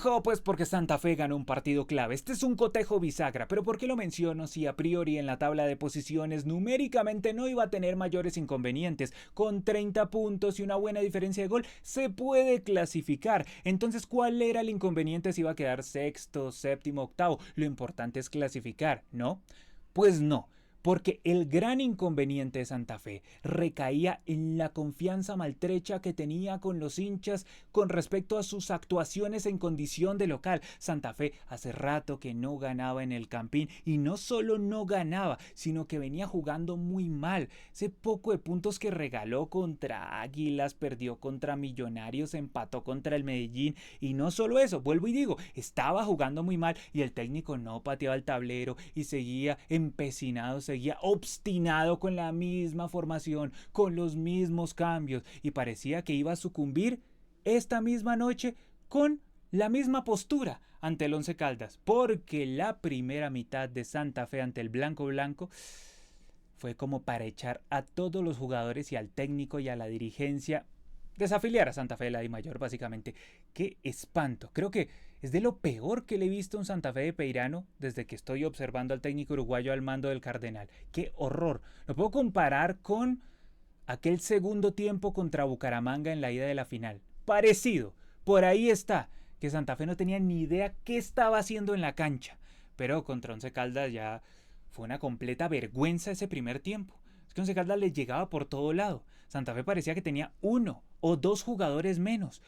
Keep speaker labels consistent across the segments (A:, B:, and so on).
A: Ojo, pues porque Santa Fe ganó un partido clave. Este es un cotejo bisagra, pero ¿por qué lo menciono si a priori en la tabla de posiciones numéricamente no iba a tener mayores inconvenientes? Con 30 puntos y una buena diferencia de gol se puede clasificar. Entonces, ¿cuál era el inconveniente si iba a quedar sexto, séptimo, octavo? Lo importante es clasificar, ¿no? Pues no. Porque el gran inconveniente de Santa Fe recaía en la confianza maltrecha que tenía con los hinchas con respecto a sus actuaciones en condición de local. Santa Fe hace rato que no ganaba en el Campín y no solo no ganaba, sino que venía jugando muy mal. Ese poco de puntos que regaló contra Águilas, perdió contra Millonarios, empató contra el Medellín y no solo eso, vuelvo y digo, estaba jugando muy mal y el técnico no pateaba el tablero y seguía empecinado, seguía obstinado con la misma formación, con los mismos cambios y parecía que iba a sucumbir esta misma noche con la misma postura ante el Once Caldas, porque la primera mitad de Santa Fe ante el Blanco Blanco fue como para echar a todos los jugadores y al técnico y a la dirigencia, desafiliar a Santa Fe de la DIMAYOR básicamente. ¡Qué espanto! Creo que es de lo peor que le he visto a un Santa Fe de Peirano desde que estoy observando al técnico uruguayo al mando del Cardenal. ¡Qué horror! Lo puedo comparar con aquel segundo tiempo contra Bucaramanga en la ida de la final. Parecido, por ahí está, que Santa Fe no tenía ni idea qué estaba haciendo en la cancha, pero contra Once Caldas ya fue una completa vergüenza ese primer tiempo. Es que Once Caldas le llegaba por todo lado. Santa Fe parecía que tenía uno o dos jugadores menos.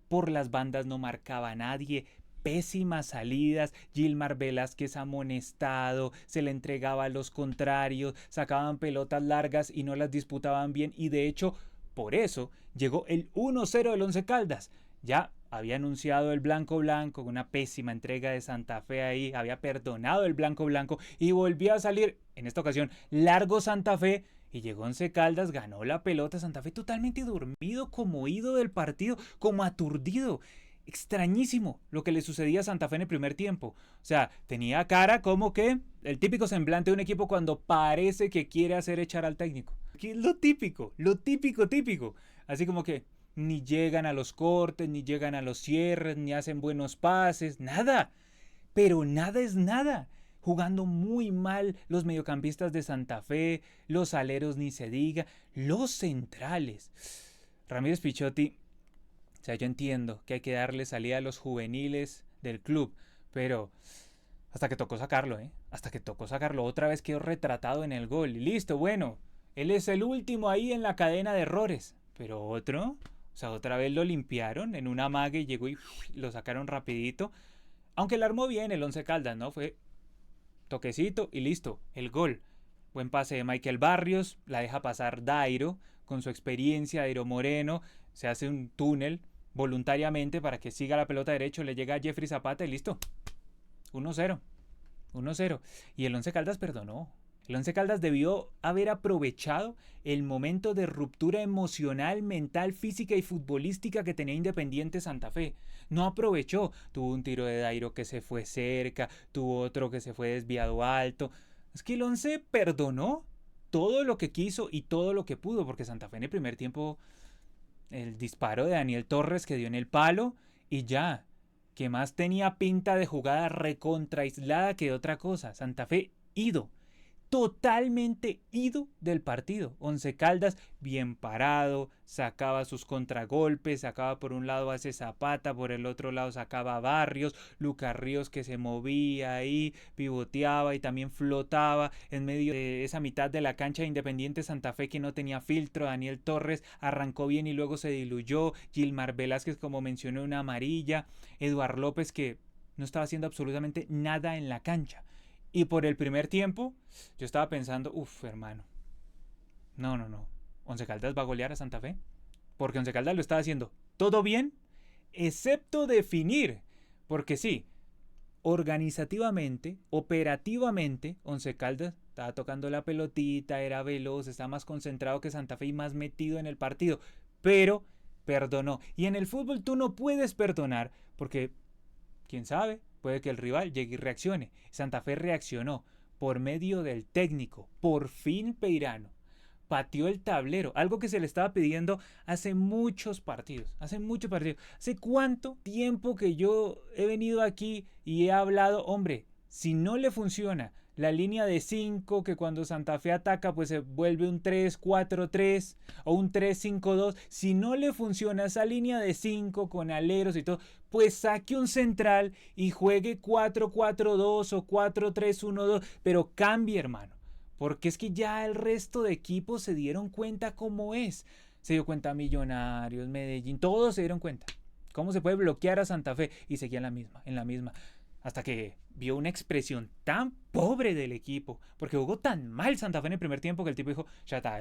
A: Por las bandas no marcaba a nadie, pésimas salidas, Gilmar Velázquez amonestado, se le entregaba a los contrarios, sacaban pelotas largas y no las disputaban bien y de hecho por eso llegó el 1-0 del Once Caldas. Ya había anunciado el Blanco Blanco, una pésima entrega de Santa Fe ahí, había perdonado el Blanco Blanco y volvió a salir, en esta ocasión, largo Santa Fe y llegó Once Caldas, ganó la pelota, Santa Fe totalmente dormido, como ido del partido, como aturdido. Extrañísimo lo que le sucedía a Santa Fe en el primer tiempo. O sea, tenía cara como que el típico semblante de un equipo cuando parece que quiere hacer echar al técnico. Que es lo típico, típico. Así como que ni llegan a los cortes, ni llegan a los cierres, ni hacen buenos pases, nada. Pero nada es nada. Jugando muy mal los mediocampistas de Santa Fe, los aleros ni se diga, los centrales. Ramírez Pichotti, o sea, yo entiendo que hay que darle salida a los juveniles del club, pero hasta que tocó sacarlo, hasta que tocó sacarlo, otra vez quedó retratado en el gol y listo, bueno, él es el último ahí en la cadena de errores, pero otro, o sea, otra vez lo limpiaron en una amague, llegó y lo sacaron rapidito, aunque el armó bien el Once Caldas, ¿no? Fue toquecito y listo, el gol. Buen pase de Michael Barrios, la deja pasar Dairo, con su experiencia, Dairo Moreno, se hace un túnel voluntariamente para que siga la pelota derecho, le llega a Jeffrey Zapata y listo. 1-0. 1-0. Y el Once Caldas perdonó. El Once Caldas debió haber aprovechado el momento de ruptura emocional, mental, física y futbolística que tenía Independiente Santa Fe. No aprovechó. Tuvo un tiro de Dairo que se fue cerca, tuvo otro que se fue desviado alto. Es que el Once perdonó todo lo que quiso y todo lo que pudo, porque Santa Fe en el primer tiempo, el disparo de Daniel Torres que dio en el palo y ya, que más tenía pinta de jugada recontra aislada que de otra cosa. Santa Fe ido, totalmente ido del partido. Once Caldas bien parado, sacaba sus contragolpes, sacaba por un lado a ese Zapata, por el otro lado sacaba a Barrios, Lucas Ríos que se movía ahí, pivoteaba y también flotaba en medio de esa mitad de la cancha de Independiente Santa Fe que no tenía filtro. Daniel Torres arrancó bien y luego se diluyó, Gilmar Velázquez como mencioné una amarilla, Eduard López que no estaba haciendo absolutamente nada en la cancha. Y por el primer tiempo, yo estaba pensando, hermano, no. Once Caldas va a golear a Santa Fe. Porque Once Caldas lo estaba haciendo todo bien, excepto definir. Porque sí, organizativamente, operativamente, Once Caldas estaba tocando la pelotita, era veloz, estaba más concentrado que Santa Fe y más metido en el partido. Pero perdonó. Y en el fútbol tú no puedes perdonar porque, quién sabe, puede que el rival llegue y reaccione. Santa Fe reaccionó por medio del técnico, por fin Peirano. pateó el tablero, algo que se le estaba pidiendo hace muchos partidos, ¿Hace cuánto tiempo que yo he venido aquí y he hablado, hombre, si no le funciona la línea de 5, que cuando Santa Fe ataca pues se vuelve un 3-4-3 o un 3-5-2, si no le funciona esa línea de 5 con aleros y todo, pues saque un central y juegue 4-4-2 o 4-3-1-2, pero cambie, hermano. Porque es que ya el resto de equipos se dieron cuenta cómo es. Se dio cuenta Millonarios, Medellín, todos se dieron cuenta. Cómo se puede bloquear a Santa Fe y seguía en la misma. Hasta que vio una expresión tan pobre del equipo. Porque jugó tan mal Santa Fe en el primer tiempo que el tipo dijo, ya está,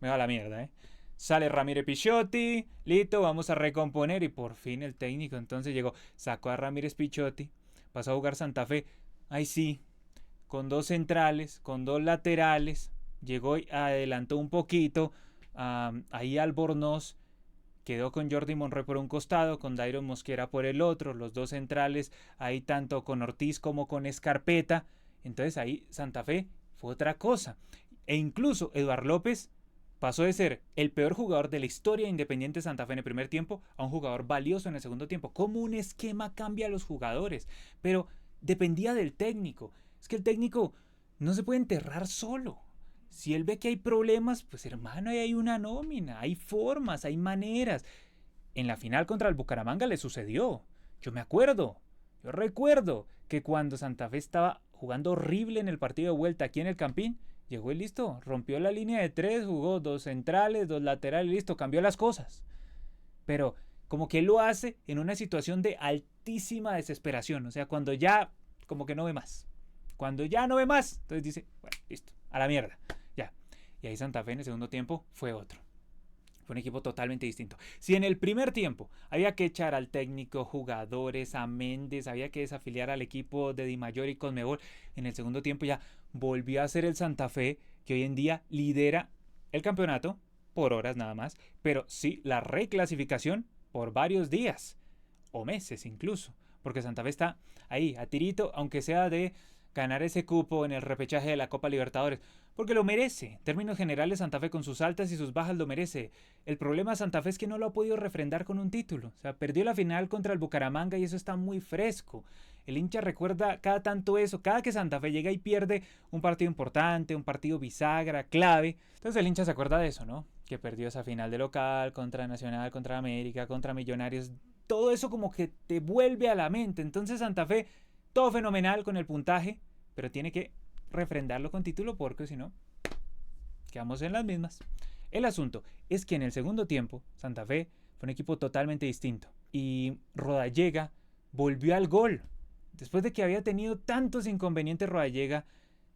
A: me va a la mierda, Sale Ramírez Picciotti, listo, vamos a recomponer. Y por fin el técnico entonces llegó, sacó a Ramírez Picciotti, pasó a jugar Santa Fe. Ahí sí, con 2 centrales, con 2 laterales, llegó y adelantó un poquito, ahí Albornoz quedó con Jordi Monroy por un costado, con Dairon Mosquera por el otro, los 2 centrales, ahí tanto con Ortiz como con Escarpeta, entonces ahí Santa Fe fue otra cosa, e incluso Eduard López pasó de ser el peor jugador de la historia de Independiente Santa Fe en el primer tiempo a un jugador valioso en el segundo tiempo. ¿Cómo un esquema cambia a los jugadores? Pero dependía del técnico. Es que el técnico no se puede enterrar solo. Si él ve que hay problemas, pues hermano, ahí hay una nómina, hay formas, hay maneras. En la final contra el Bucaramanga le sucedió. Yo recuerdo que cuando Santa Fe estaba jugando horrible en el partido de vuelta aquí en el Campín, llegó y listo, rompió la línea de 3, jugó 2 centrales, 2 laterales, listo, cambió las cosas. Pero como que él lo hace en una situación de altísima desesperación, o sea, cuando ya como que no ve más. Cuando ya no ve más, entonces dice, bueno, listo, a la mierda, ya. Y ahí Santa Fe en el segundo tiempo fue otro. Fue un equipo totalmente distinto. Si en el primer tiempo había que echar al técnico, jugadores, a Méndez, había que desafiliar al equipo de Di Mayor y Conmebol, en el segundo tiempo ya volvió a ser el Santa Fe que hoy en día lidera el campeonato, por horas nada más, pero sí la reclasificación por varios días, o meses incluso, porque Santa Fe está ahí, a tirito, aunque sea de ganar ese cupo en el repechaje de la Copa Libertadores, porque lo merece. En términos generales, Santa Fe con sus altas y sus bajas lo merece. El problema de Santa Fe es que no lo ha podido refrendar con un título. O sea, perdió la final contra el Bucaramanga y eso está muy fresco. El hincha recuerda cada tanto eso, cada que Santa Fe llega y pierde un partido importante, un partido bisagra, clave. Entonces el hincha se acuerda de eso, ¿no? Que perdió esa final de local contra Nacional, contra América, contra Millonarios. Todo eso como que te vuelve a la mente. Entonces Santa Fe, todo fenomenal con el puntaje, pero tiene que refrendarlo con título porque si no, quedamos en las mismas. El asunto es que en el segundo tiempo, Santa Fe fue un equipo totalmente distinto y Rodallega volvió al gol. Después de que había tenido tantos inconvenientes, Rodallega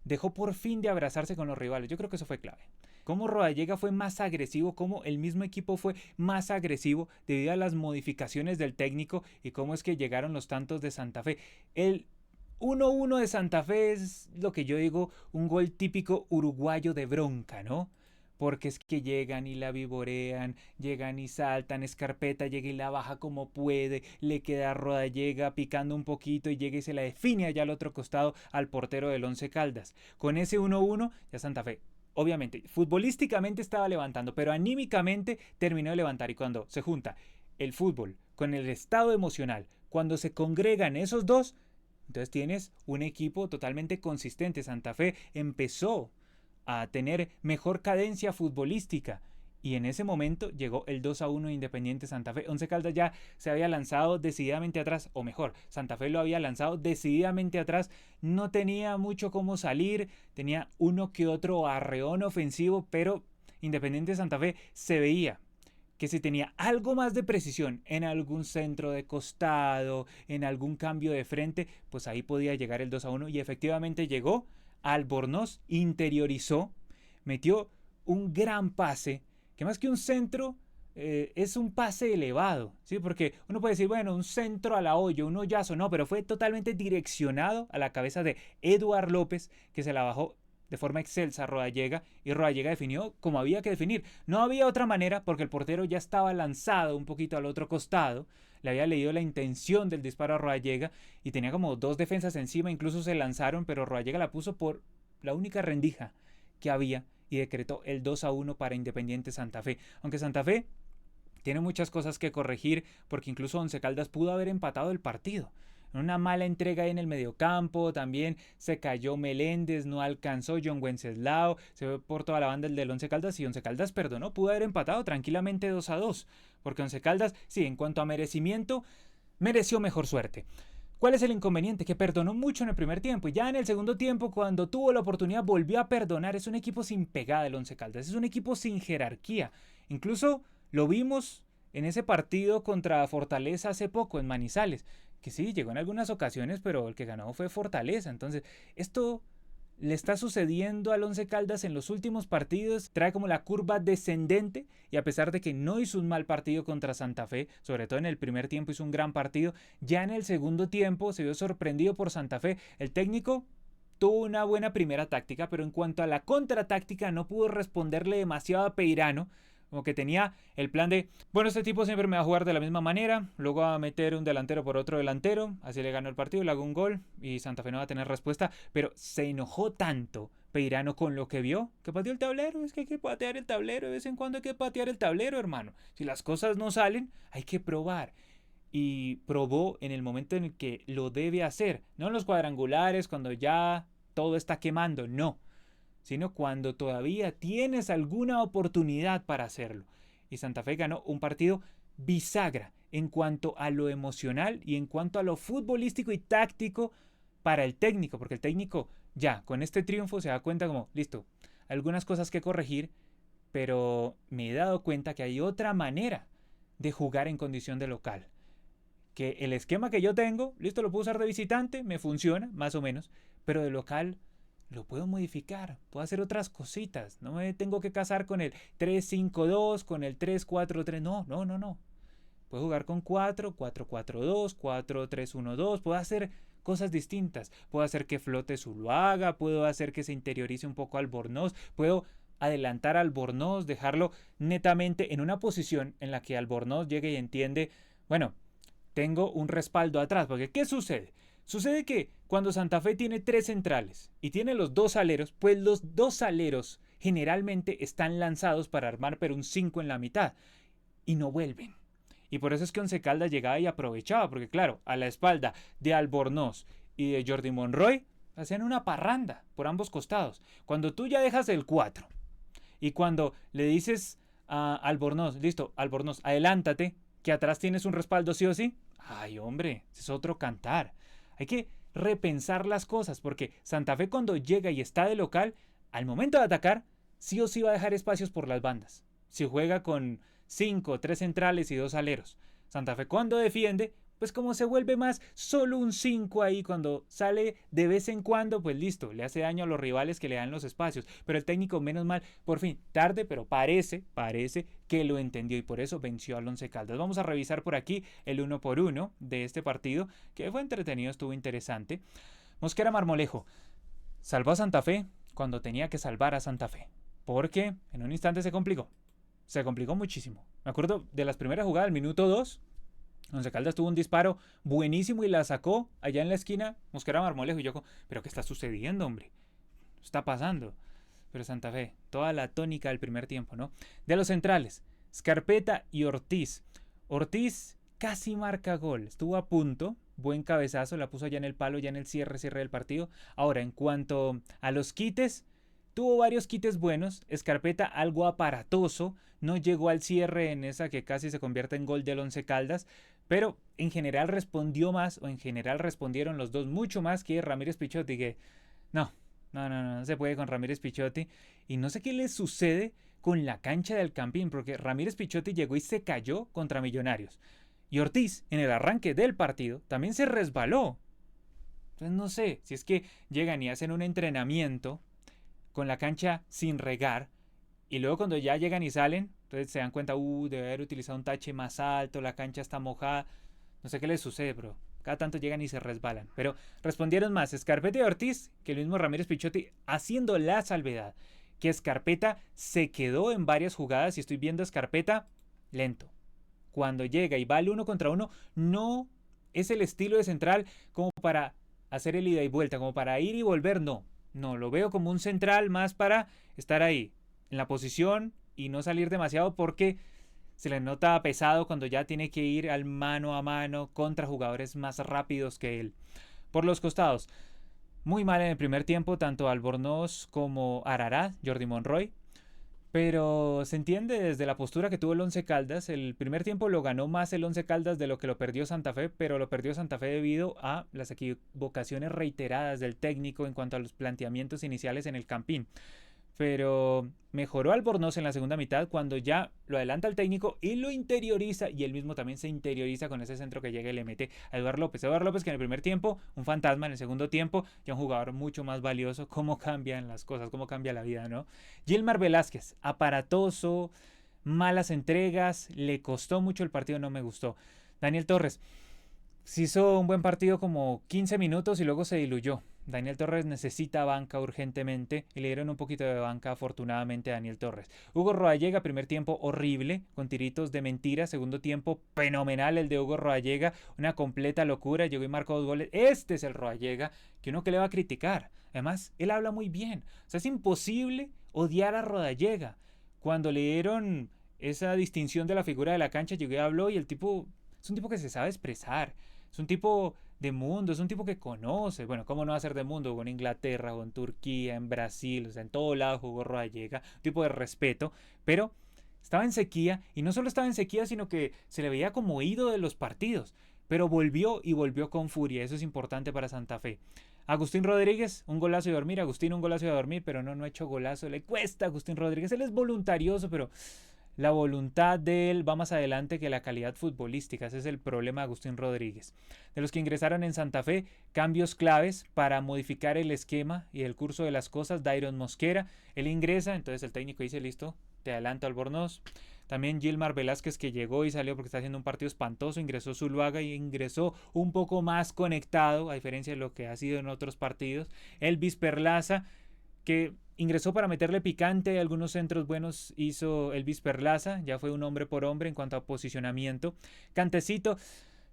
A: dejó por fin de abrazarse con los rivales. Yo creo que eso fue clave. Cómo Rodallega fue más agresivo, cómo el mismo equipo fue más agresivo debido a las modificaciones del técnico y cómo es que llegaron los tantos de Santa Fe. El 1-1 de Santa Fe es lo que yo digo, un gol típico uruguayo de bronca, ¿no? Porque es que llegan y la vivorean, llegan y saltan, Escarpeta llega y la baja como puede, le queda Rodallega picando un poquito y llega y se la define allá al otro costado al portero del Once Caldas. Con ese 1-1 ya Santa Fe, obviamente, futbolísticamente estaba levantando, pero anímicamente terminó de levantar y cuando se junta el fútbol con el estado emocional, cuando se congregan esos dos, entonces tienes un equipo totalmente consistente. Santa Fe empezó a tener mejor cadencia futbolística y en ese momento llegó el 2-1 Independiente Santa Fe. Once Caldas ya se había lanzado decididamente atrás, o mejor, Santa Fe lo había lanzado decididamente atrás, no tenía mucho cómo salir, tenía uno que otro arreón ofensivo, pero Independiente Santa Fe se veía que si tenía algo más de precisión en algún centro de costado, en algún cambio de frente, pues ahí podía llegar el 2-1 y efectivamente llegó. Albornoz interiorizó, metió un gran pase, que más que un centro es un pase elevado, ¿sí? Porque uno puede decir, bueno, un centro a la olla, un hoyazo, no, pero fue totalmente direccionado a la cabeza de Eduard López, que se la bajó de forma excelsa a Rodallega y Rodallega definió como había que definir. No había otra manera porque el portero ya estaba lanzado un poquito al otro costado, le había leído la intención del disparo a Rodallega y tenía como 2 defensas encima, incluso se lanzaron, pero Rodallega la puso por la única rendija que había y decretó el 2-1 para Independiente Santa Fe. Aunque Santa Fe tiene muchas cosas que corregir porque incluso Once Caldas pudo haber empatado el partido. Una mala entrega ahí en el mediocampo, también se cayó Meléndez, no alcanzó John Wenceslao, se ve por toda la banda el del Once Caldas y Once Caldas perdonó, pudo haber empatado tranquilamente 2-2, porque Once Caldas, sí, en cuanto a merecimiento, mereció mejor suerte. ¿Cuál es el inconveniente? Que perdonó mucho en el primer tiempo y ya en el segundo tiempo, cuando tuvo la oportunidad, volvió a perdonar. Es un equipo sin pegada el Once Caldas, es un equipo sin jerarquía. Incluso lo vimos en ese partido contra Fortaleza hace poco en Manizales, que sí, llegó en algunas ocasiones, pero el que ganó fue Fortaleza. Entonces, esto le está sucediendo al Once Caldas en los últimos partidos, trae como la curva descendente y a pesar de que no hizo un mal partido contra Santa Fe, sobre todo en el primer tiempo hizo un gran partido, ya en el segundo tiempo se vio sorprendido por Santa Fe. El técnico tuvo una buena primera táctica, pero en cuanto a la contratáctica no pudo responderle demasiado a Peirano, como que tenía el plan de, bueno, este tipo siempre me va a jugar de la misma manera, luego va a meter un delantero por otro delantero, así le ganó el partido, le hago un gol y Santa Fe no va a tener respuesta, pero se enojó tanto Peirano con lo que vio, que pateó el tablero. Es que hay que patear el tablero, de vez en cuando hay que patear el tablero, hermano. Si las cosas no salen, hay que probar. Y probó en el momento en el que lo debe hacer, no en los cuadrangulares, cuando ya todo está quemando, no, sino cuando todavía tienes alguna oportunidad para hacerlo. Y Santa Fe ganó un partido bisagra en cuanto a lo emocional y en cuanto a lo futbolístico y táctico para el técnico, porque el técnico ya con este triunfo se da cuenta como, listo, algunas cosas que corregir, pero me he dado cuenta que hay otra manera de jugar en condición de local. Que el esquema que yo tengo, listo, lo puedo usar de visitante, me funciona, más o menos, pero de local lo puedo modificar, puedo hacer otras cositas, no me tengo que casar con el 3-5-2, con el 3-4-3, no. Puedo jugar con 4-4-4-2, 4-3-1-2, puedo hacer cosas distintas, puedo hacer que flote Zuluaga, puedo hacer que se interiorice un poco Albornoz, puedo adelantar a Albornoz, dejarlo netamente en una posición en la que Albornoz llegue y entiende, bueno, tengo un respaldo atrás, porque ¿qué sucede? Sucede que cuando Santa Fe tiene 3 centrales y tiene los 2 aleros, pues los 2 aleros generalmente están lanzados para armar pero un 5 en la mitad y no vuelven. Y por eso es que Once Caldas llegaba y aprovechaba, porque claro, a la espalda de Albornoz y de Jordi Monroy hacían una parranda por ambos costados. Cuando tú ya dejas el 4 y cuando le dices a Albornoz, listo, Albornoz, adelántate, que atrás tienes un respaldo sí o sí, ay hombre, es otro cantar. Hay que repensar las cosas porque Santa Fe cuando llega y está de local, al momento de atacar, sí o sí va a dejar espacios por las bandas. Si juega con 5, 3 centrales y 2 aleros. Santa Fe cuando defiende, pues como se vuelve más solo un 5 ahí, cuando sale de vez en cuando, pues listo, le hace daño a los rivales que le dan los espacios. Pero el técnico, menos mal, por fin, tarde, pero parece que lo entendió y por eso venció al Once Caldas. Vamos a revisar por aquí el 1 por 1 de este partido, que fue entretenido, estuvo interesante. Mosquera Marmolejo salvó a Santa Fe cuando tenía que salvar a Santa Fe, porque en un instante se complicó muchísimo. Me acuerdo de las primeras jugadas, al minuto 2, Once Caldas tuvo un disparo buenísimo y la sacó allá en la esquina Mosquera Marmolejo y yo, pero ¿qué está sucediendo, hombre? ¿Qué está pasando? Pero Santa Fe, toda la tónica del primer tiempo, ¿no? De los centrales, Scarpetta y Ortiz. Ortiz casi marca gol, estuvo a punto, buen cabezazo, la puso allá en el palo, ya en el cierre del partido. Ahora, en cuanto a los quites, tuvo varios quites buenos, Scarpetta algo aparatoso, no llegó al cierre en esa que casi se convierte en gol del Once Caldas, pero en general respondió más, o en general respondieron los dos mucho más que Ramírez Pichotti, que no se puede con Ramírez Pichotti, y no sé qué le sucede con la cancha del Campín, porque Ramírez Pichotti llegó y se cayó contra Millonarios, y Ortiz en el arranque del partido también se resbaló. Entonces no sé, si es que llegan y hacen un entrenamiento con la cancha sin regar y luego cuando ya llegan y salen, entonces se dan cuenta, debe haber utilizado un tache más alto, la cancha está mojada, no sé qué les sucede, pero cada tanto llegan y se resbalan. Pero respondieron más Scarpetta y Ortiz que el mismo Ramírez Pichotti, haciendo la salvedad que Scarpetta se quedó en varias jugadas y estoy viendo a Scarpetta lento. Cuando llega y va al 1 contra 1, no es el estilo de central como para hacer el ida y vuelta, como para ir y volver, no, lo veo como un central más para estar ahí, en la posición y no salir demasiado porque se le nota pesado cuando ya tiene que ir al mano a mano contra jugadores más rápidos que él. Por los costados, muy mal en el primer tiempo, tanto Albornoz como Ararat, Jordi Monroy. Pero se entiende desde la postura que tuvo el Once Caldas. El primer tiempo lo ganó más el Once Caldas de lo que lo perdió Santa Fe, pero lo perdió Santa Fe debido a las equivocaciones reiteradas del técnico en cuanto a los planteamientos iniciales en el Campín. Pero mejoró Albornoz en la segunda mitad cuando ya lo adelanta el técnico y lo interioriza, y él mismo también se interioriza con ese centro que llega y le mete a Eduardo López. Eduardo López, que en el primer tiempo un fantasma, en el segundo tiempo ya un jugador mucho más valioso. Cómo cambian las cosas, cómo cambia la vida, ¿no? Gilmar Velázquez, aparatoso, malas entregas, le costó mucho el partido, no me gustó. Daniel Torres, se hizo un buen partido como 15 minutos y luego se diluyó. Daniel Torres necesita banca urgentemente y le dieron un poquito de banca afortunadamente a Daniel Torres. Hugo Rodallega, primer tiempo horrible, con tiritos de mentira. Segundo tiempo fenomenal el de Hugo Rodallega, una completa locura, llegó y marcó 2 goles. Este es el Rodallega que uno que le va a criticar. Además, él habla muy bien. O sea, es imposible odiar a Rodallega. Cuando le dieron esa distinción de la figura de la cancha, llegó y habló, y el tipo es un tipo que se sabe expresar. Es un tipo de mundo, es un tipo que conoce. Bueno, ¿cómo no va a ser de mundo? Jugó en Inglaterra, jugó en Turquía, en Brasil, o sea, en todo lado jugó Rodallega. Un tipo de respeto, pero estaba en sequía, y no solo estaba en sequía, sino que se le veía como ido de los partidos. Pero volvió, y volvió con furia. Eso es importante para Santa Fe. Agustín Rodríguez, un golazo y a dormir. Agustín, un golazo y a dormir, pero no ha hecho golazo. Le cuesta a Agustín Rodríguez. Él es voluntarioso, pero la voluntad de él va más adelante que la calidad futbolística. Ese es el problema de Agustín Rodríguez. De los que ingresaron en Santa Fe, cambios claves para modificar el esquema y el curso de las cosas. Dairon Mosquera, él ingresa, entonces el técnico dice: listo, te adelanto Albornoz. También Gilmar Velázquez, que llegó y salió porque está haciendo un partido espantoso. Ingresó Zuluaga y ingresó un poco más conectado, a diferencia de lo que ha sido en otros partidos. Elvis Perlaza, que ingresó para meterle picante. Algunos centros buenos hizo Elvis Perlaza. Ya fue un hombre por hombre en cuanto a posicionamiento. Cantecito.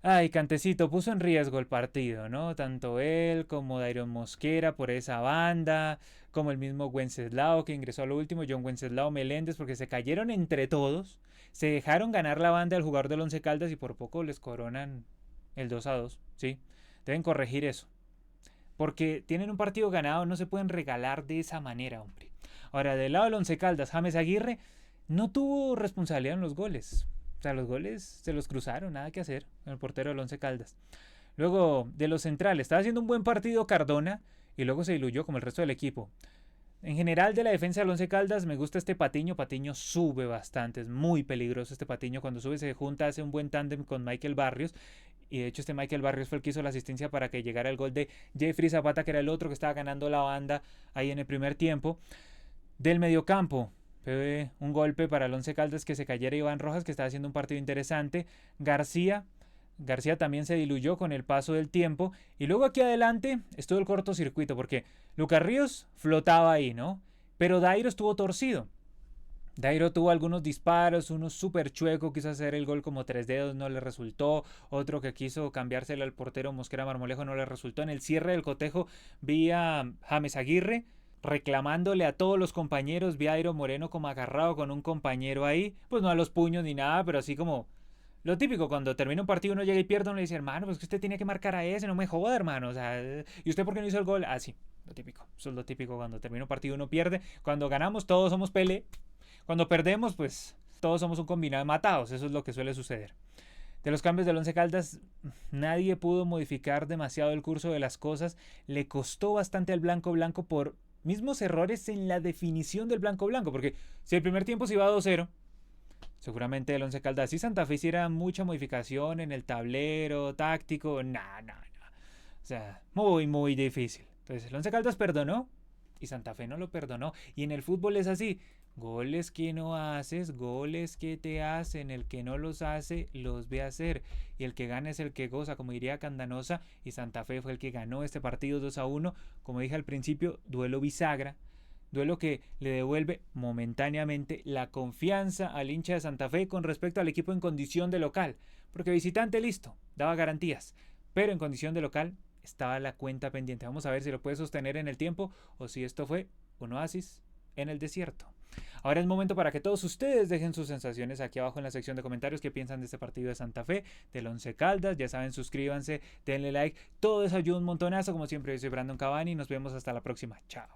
A: Ay, Cantecito puso en riesgo el partido, ¿no? Tanto él como Dairon Mosquera por esa banda, como el mismo Wenceslao que ingresó a lo último, John Wenceslao Meléndez, porque se cayeron entre todos, se dejaron ganar la banda al jugador del Once Caldas y por poco les coronan el 2-2, ¿sí? Deben corregir eso. Porque tienen un partido ganado, no se pueden regalar de esa manera, hombre. Ahora, del lado del Once Caldas, James Aguirre no tuvo responsabilidad en los goles. O sea, los goles se los cruzaron, nada que hacer, con el portero del Once Caldas. Luego, de los centrales, estaba haciendo un buen partido Cardona y luego se diluyó como el resto del equipo. En general, de la defensa del Once Caldas, me gusta este Patiño. Patiño sube bastante, es muy peligroso este Patiño. Cuando sube se junta, hace un buen tándem con Michael Barrios. Y de hecho este Michael Barrios fue el que hizo la asistencia para que llegara el gol de Jeffrey Zapata, que era el otro que estaba ganando la banda ahí en el primer tiempo. Del mediocampo, fue un golpe para el Once Caldas que se cayera Iván Rojas, que estaba haciendo un partido interesante. García también se diluyó con el paso del tiempo. Y luego aquí adelante estuvo el cortocircuito, porque Lucas Ríos flotaba ahí, ¿no? Pero Dairo estuvo torcido. Dairo tuvo algunos disparos, uno súper chueco, quiso hacer el gol como 3 dedos, no le resultó. Otro que quiso cambiárselo al portero Mosquera Marmolejo, no le resultó. En el cierre del cotejo vi a James Aguirre reclamándole a todos los compañeros. Vi a Dairo Moreno como agarrado con un compañero ahí, pues no a los puños ni nada, pero así como lo típico. Cuando termina un partido uno llega y pierde, uno le dice: hermano, pues que usted tiene que marcar a ese, no me joda, hermano. O sea, ¿y usted por qué no hizo el gol? Ah, sí, lo típico. Eso es lo típico. Cuando termina un partido uno pierde. Cuando ganamos todos somos Pele. Cuando perdemos, pues todos somos un combinado de matados. Eso es lo que suele suceder. De los cambios del Once Caldas, nadie pudo modificar demasiado el curso de las cosas. Le costó bastante al Blanco Blanco por mismos errores en la definición del Blanco Blanco. Porque si el primer tiempo se iba 2-0, seguramente el Once Caldas y Santa Fe hiciera mucha modificación en el tablero táctico. No. O sea, muy difícil. Entonces el Once Caldas perdonó y Santa Fe no lo perdonó. Y en el fútbol es así. Goles que no haces, goles que te hacen. El que no los hace, los ve hacer. Y el que gana es el que goza, como diría Candanosa. Y Santa Fe fue el que ganó este partido 2-1. Como dije al principio, duelo bisagra. Duelo que le devuelve momentáneamente la confianza al hincha de Santa Fe con respecto al equipo en condición de local. Porque visitante, listo, daba garantías. Pero en condición de local estaba la cuenta pendiente. Vamos a ver si lo puede sostener en el tiempo o si esto fue un oasis en el desierto. Ahora es momento para que todos ustedes dejen sus sensaciones aquí abajo en la sección de comentarios, qué piensan de este partido de Santa Fe, del Once Caldas. Ya saben, suscríbanse, denle like, todo eso ayuda un montonazo. Como siempre, yo soy Brandon Cavani y nos vemos hasta la próxima. Chao.